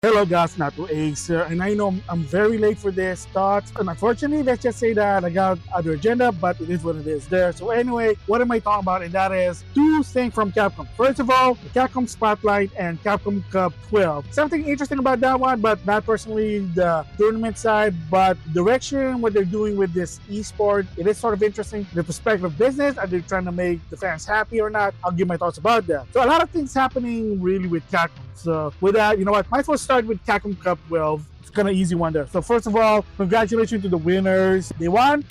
Hello guys, NautoAis here, and I know I'm very late for this thoughts, and unfortunately, let's just say that I got other agenda, but it is what it is there. So anyway, what am I talking about? And that is two things from Capcom. First of all, the Capcom Spotlight and Capcom Cup 12. Something interesting about that one, but not personally the tournament side, but direction, what they're doing with this esport, it is sort of interesting. The perspective of business, are they trying to make the fans happy or not? I'll give my thoughts about that. So a lot of things happening really with Capcom. So with that, you know what, might as well start with Capcom Cup 12. It's kind of easy one there. So first of all, congratulations to the winners. They won.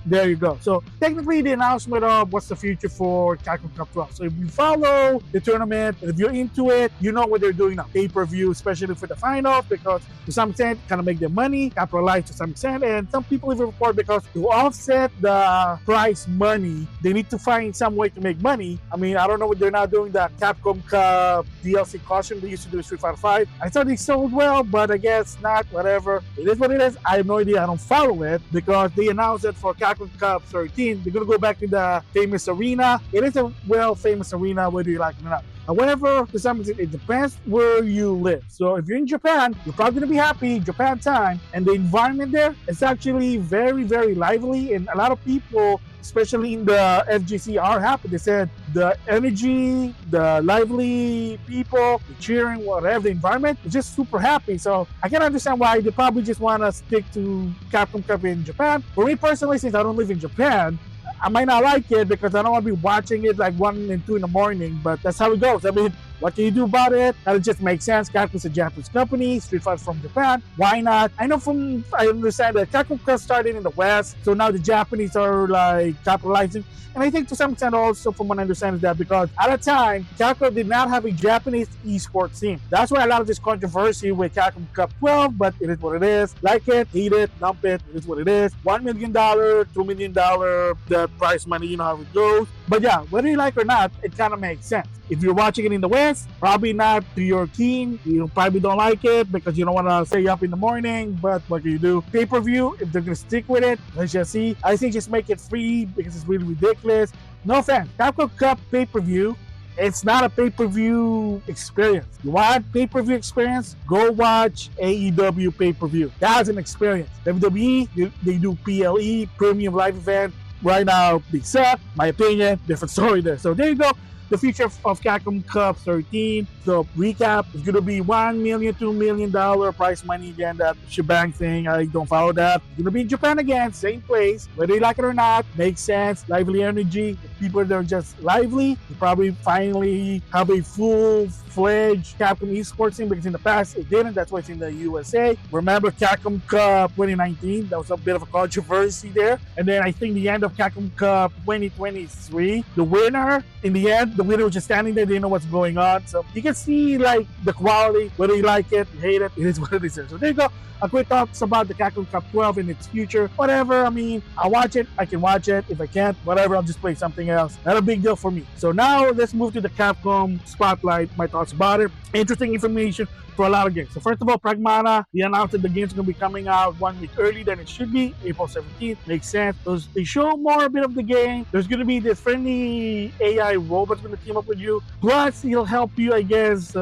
There you go. So technically the announcement of what's the future for Capcom Cup 12. So if you follow the tournament, and if you're into it, you know what they're doing now. Pay-per-view, especially for the finals, because to some extent, kind of make their money, capitalize to some extent, and some people even report because to offset the prize money, they need to find some way to make money. I mean, I don't know what they're not doing, the Capcom Cup DLC costume they used to do Street Fighter 5. I thought they sold well, but I guess not, whatever. It is what it is. I have no idea. I don't follow it because they announced it for Capcom Cup 13. They're going to go back to the famous arena. It is a famous arena, whether you like it or not. However, to some extent, it depends where you live. So if you're in Japan, you're probably going to be happy, Japan time, and the environment there is actually very, very lively, and a lot of people, especially in the FGC, are happy. They said the energy, the lively people, the cheering, whatever, the environment is just super happy. So I can understand why they probably just want to stick to Capcom Cup in Japan. For me personally, since I don't live in Japan, I might not like it because I don't want to be watching it like 1 and 2 in the morning, but that's how it goes. I mean, what can you do about it? That just makes sense. Capcom's a Japanese company, Street Fighter from Japan. Why not? I understand that Capcom Cup started in the West, so now the Japanese are like capitalizing. And I think to some extent also, from what I understand, is that because at the time, Capcom did not have a Japanese esports team. That's why a lot of this controversy with Capcom Cup 12, but it is what it is. Like it, hate it, dump it, it is what it is. $1 million, $2 million, the prize money, you know how it goes. But yeah, whether you like it or not, it kind of makes sense. If you're watching it in the West, probably not to your keen. You probably don't like it because you don't want to stay up in the morning, but what can you do? Pay-per-view, if they're going to stick with it, let's just see. I think just make it free because it's really ridiculous. No offense, Capcom Cup pay-per-view, it's not a pay-per-view experience. You want pay-per-view experience? Go watch AEW pay-per-view. That's an experience. WWE, they do PLE, Premium Live Event. Right now, they suck. My opinion, different story there. So there you go. The future of Capcom Cup 13. So recap, it's going to be $1 million, $2 million prize money again, that shebang thing. I don't follow that. It's going to be in Japan again, same place. Whether you like it or not, makes sense. Lively energy. If people that are just lively, you probably finally have a full-fledged Capcom esports team, because in the past it didn't. That's why it's in the USA. Remember Capcom Cup 2019? That was a bit of a controversy there. And then I think the end of Capcom Cup 2023, the winner, in the end, the winner was just standing there, didn't know what's going on. So you can see like the quality, whether you like it, you hate it, it is what it is. So there you go. A quick thoughts about the Capcom Cup 12 in its future. Whatever, I mean, I watch it, I can watch it. If I can't, whatever, I'll just play something else. Not a big deal for me. So now let's move to the Capcom Spotlight, my thoughts about it. Interesting information for a lot of games. So first of all, Pragmata, they announced that the game's going to be coming out 1 week early than it should be, April 17th. Makes sense. They show more a bit of the game. There's going to be this friendly AI robot going to team up with you. Plus, he'll help you, I guess,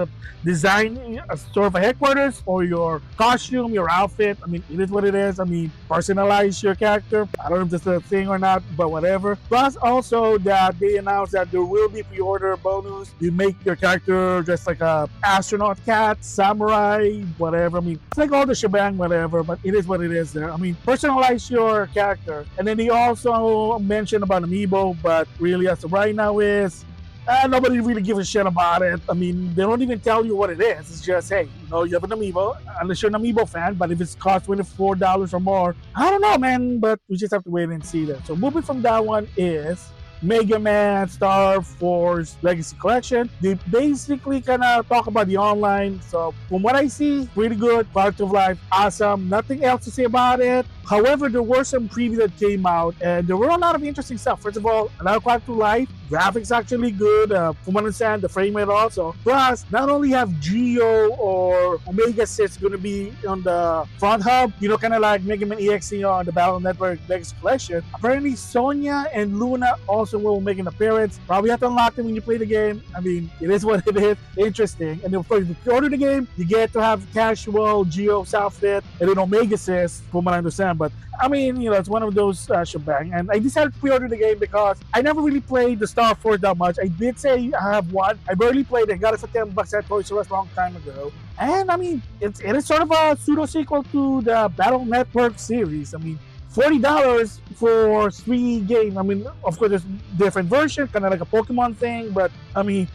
design a sort of a headquarters for your costume, your outfit. I mean, it is what it is. I mean, personalize your character. I don't know if that's a thing or not, but whatever. Plus, also that they announced that there will be pre-order bonus. You make your character just like a astronaut cat, samurai, whatever. I mean, it's like all the shebang, whatever, but it is what it is there. I mean, personalize your character. And then they also mentioned about Amiibo, but really as of right now is nobody really gives a shit about it. I mean, they don't even tell you what it is. It's just, hey, you know, you have an Amiibo, unless you're an Amiibo fan, but if it's cost $24 or more, I don't know, man, but we just have to wait and see that. So moving from that one is Mega Man Star Force Legacy Collection. They basically kind of talk about the online. So from what I see, pretty good, quality of life, awesome. Nothing else to say about it. However, there were some previews that came out, and there were a lot of interesting stuff. First of all, a lot of quality to life, graphics actually good, from what I understand, the frame rate also. Plus, not only have Geo or Omega 6 going to be on the front hub, kind of like Mega Man EXE on the Battle Network Legacy Collection, apparently Sonya and Luna also will make an appearance. Probably have to unlock them when you play the game. I mean, it is what it is. Interesting. And of course, if you order the game, you get to have casual Geo's outfit and then Omega 6, from what I understand. But I mean, it's one of those shebang. And I decided to pre-order the game because I never really played the Star Force that much. I did say I have one. I barely played it. I got it for $10 at Toys R Us a long time ago. And I mean, it is sort of a pseudo sequel to the Battle Network series. I mean, $40 for 3 games. I mean, of course, there's different versions, kind of like a Pokemon thing. But I mean,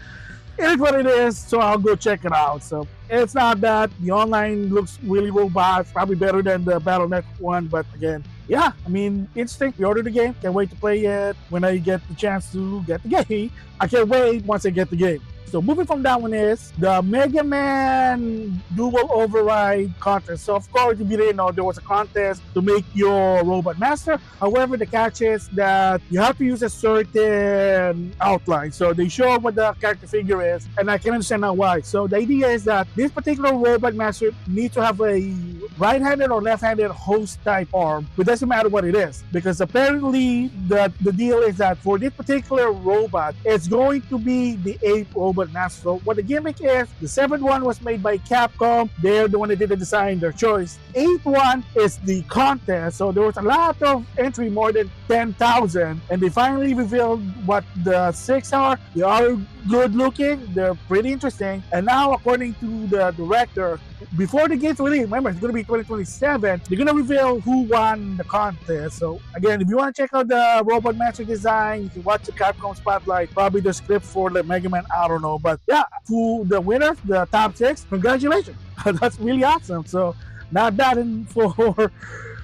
it is what it is, so I'll go check it out. So it's not bad. The online looks really robust, probably better than the Battle Network one. But again, yeah, I mean, interesting. We ordered the game. Can't wait to play it when I get the chance to get the game. I can't wait once I get the game. So moving from that one is the Mega Man Dual Override contest. So of course, if you didn't know, there was a contest to make your Robot Master. However, the catch is that you have to use a certain outline. So they show what the character figure is, and I can understand now why. So the idea is that this particular Robot Master needs to have a right-handed or left-handed host type arm. It doesn't matter what it is, because apparently the deal is that for this particular robot, it's going to be the 8th robot master. So what the gimmick is, the 7th one was made by Capcom. They're the one that did the design, their choice. 8th one is the contest. So there was a lot of entry, more than 10,000, and they finally revealed what the 6 are. They are good looking, they're pretty interesting, and now according to the director, before the game's released, remember it's going to be 2027, they're going to reveal who won the contest. So again, if you want to check out the Robot Master design, you can watch the Capcom Spotlight, probably the script for the Mega Man, I don't know. But yeah, to the winners, the top 6, congratulations. That's really awesome. So not bad for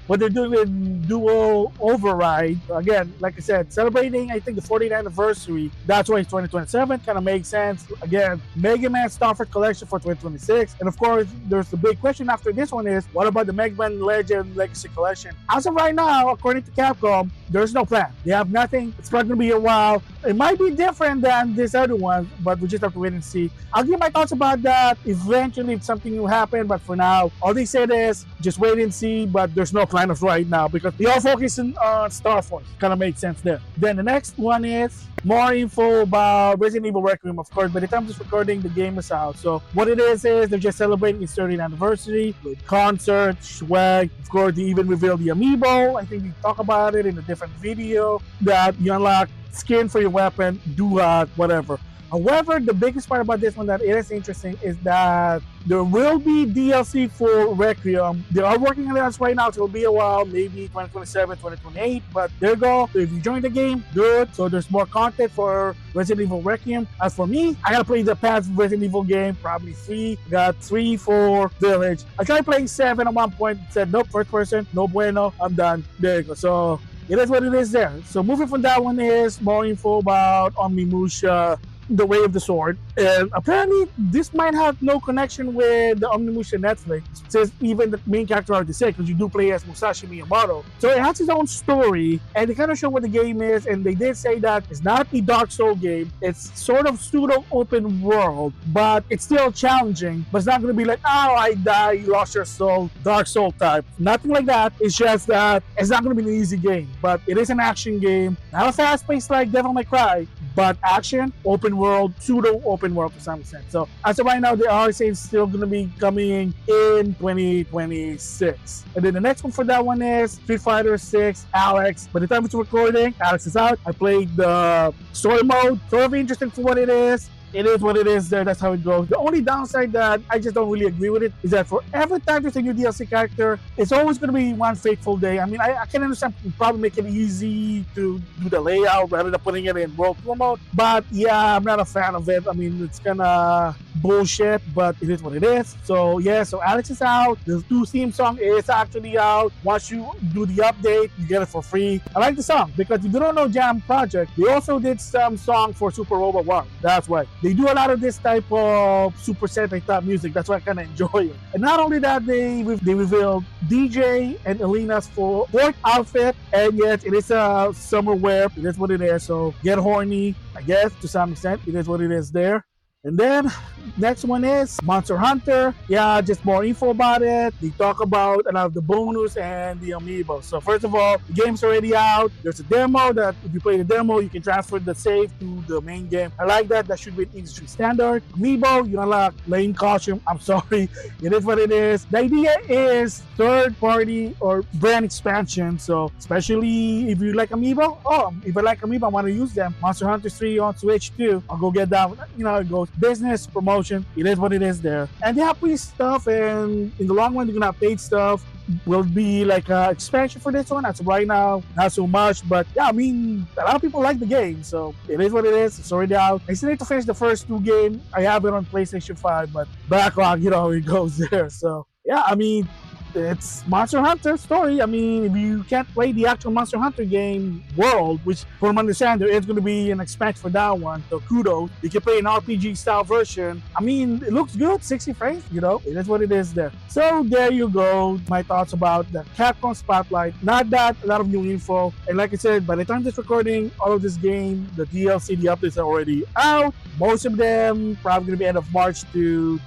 what they're doing in Dual Override. Again, like I said, celebrating, I think, the 40th anniversary. That's why it's 2027. Kind of makes sense. Again, Mega Man Star Force Collection for 2026. And of course, there's the big question after this one is, what about the Mega Man Legend Legacy Collection? As of right now, according to Capcom, there's no plan. They have nothing. It's probably going to be a while. It might be different than this other one, but we just have to wait and see. I'll give my thoughts about that eventually if something will happen. But for now, all they said is just wait and see. But there's no plan of right now because they are focusing on Star Force. Kind of makes sense there. Then the next one is more info about Resident Evil Requiem. Of course, by the time this recording, the game is out. So what it is they're just celebrating its 30th anniversary with concerts, swag. Of course, they even revealed the amiibo. I think we talk about it in a different video that you unlock skin for your weapon, duat, whatever. However, the biggest part about this one that is interesting is that there will be DLC for Requiem. They are working on this right now, so it'll be a while, maybe 2027, 2028, but there you go. So if you join the game, good. So there's more content for Resident Evil Requiem. As for me, I gotta play the past Resident Evil game, probably 3. Got 3 for Village. I tried playing 7 at one point, said nope, first person, no bueno, I'm done. There you go. So it is what it is there. So moving from that one is more info about Omnimusha, The Way of the Sword, and apparently this might have no connection with the Omnimusha Netflix, since even the main character are the same, because you do play as Musashi Miyamoto. So it has its own story, and they kind of show what the game is, and they did say that it's not a Dark Soul game, it's sort of pseudo open world, but it's still challenging, but it's not going to be like, oh, I die, you lost your soul, Dark Soul type. Nothing like that. It's just that it's not going to be an easy game, but it is an action game, not a fast pace like Devil May Cry, but action, open world, pseudo open world to some extent. So as of right now, the RSA is still going to be coming in 2026. And then the next one for that one is Street Fighter 6 Alex. By the time it's recording, Alex is out. I played the story mode. Sort of interesting for what it is. It is what it is there. That's how it goes. The only downside that I just don't really agree with it is that for every time there's a new DLC character, it's always going to be one fateful day. I mean, I can understand probably make it easy to do the layout rather than putting it in World Tour mode. But yeah, I'm not a fan of it. I mean, it's kind of bullshit, but it is what it is. So yeah, so Alex is out. The 2 theme song is actually out. Once you do the update, you get it for free. I like the song because if you don't know Jam Project, they also did some song for Super Robot War. That's why. they do a lot of this type of Super Sentai type music. That's why I kind of enjoy it. And not only that, they revealed DJ and Alina's fourth outfit, and yes, it is a summer wear. It is what it is. So get horny, I guess, to some extent. It is what it is there. And then next one is Monster Hunter. Yeah, just more info about it. They talk about a lot of the bonus and the amiibo. So first of all, the game's already out. There's a demo that if you play the demo, you can transfer the save to the main game. I like that. That should be an industry standard. Amiibo, you unlock Lane Costume. I'm sorry. It is what it is. The idea is third party or brand expansion. So especially if you like amiibo, if I like amiibo, I want to use them. Monster Hunter 3 on Switch too. I'll go get that. You know, it goes business promotion. It is what it is there. And they have free stuff, and in the long run, they're gonna have paid stuff. Will be like an expansion for this one. As of right now, not so much, but yeah, I mean, a lot of people like the game, so it is what it is. It's already out. I still need to finish the first 2 games. I have it on PlayStation 5, but backlog, you know, it goes there. So yeah, I mean, it's Monster Hunter story. I mean, if you can't play the actual Monster Hunter game world, which from understand there is going to be an expansion for that one, so kudos. You can play an RPG style version. I mean, it looks good, 60 frames, you know, it is what it is there. So there you go, my thoughts about the Capcom Spotlight. Not that a lot of new info, and like I said, by the time this recording, all of this game, the DLC, the updates are already out. Most of them probably going to be end of March to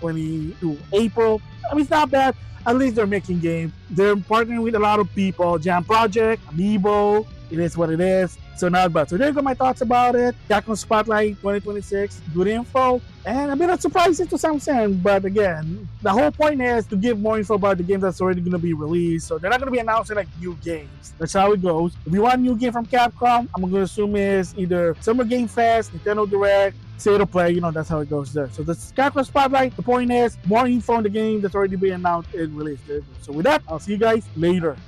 April. I mean, it's not bad. At least they're making games. They're partnering with a lot of people. Jam Project, Amiibo, it is what it is. So not bad. So there you go, my thoughts about it. Capcom Spotlight 2026, good info. And a bit of surprises to some extent, but again, the whole point is to give more info about the game that's already going to be released. So they're not going to be announcing like new games. That's how it goes. If you want a new game from Capcom, I'm going to assume is either Summer Game Fest, Nintendo Direct, State of Play, you know, that's how it goes there. So the Capcom Spotlight, the point is more info on the game that's already been announced and released. So with that, I'll see you guys later.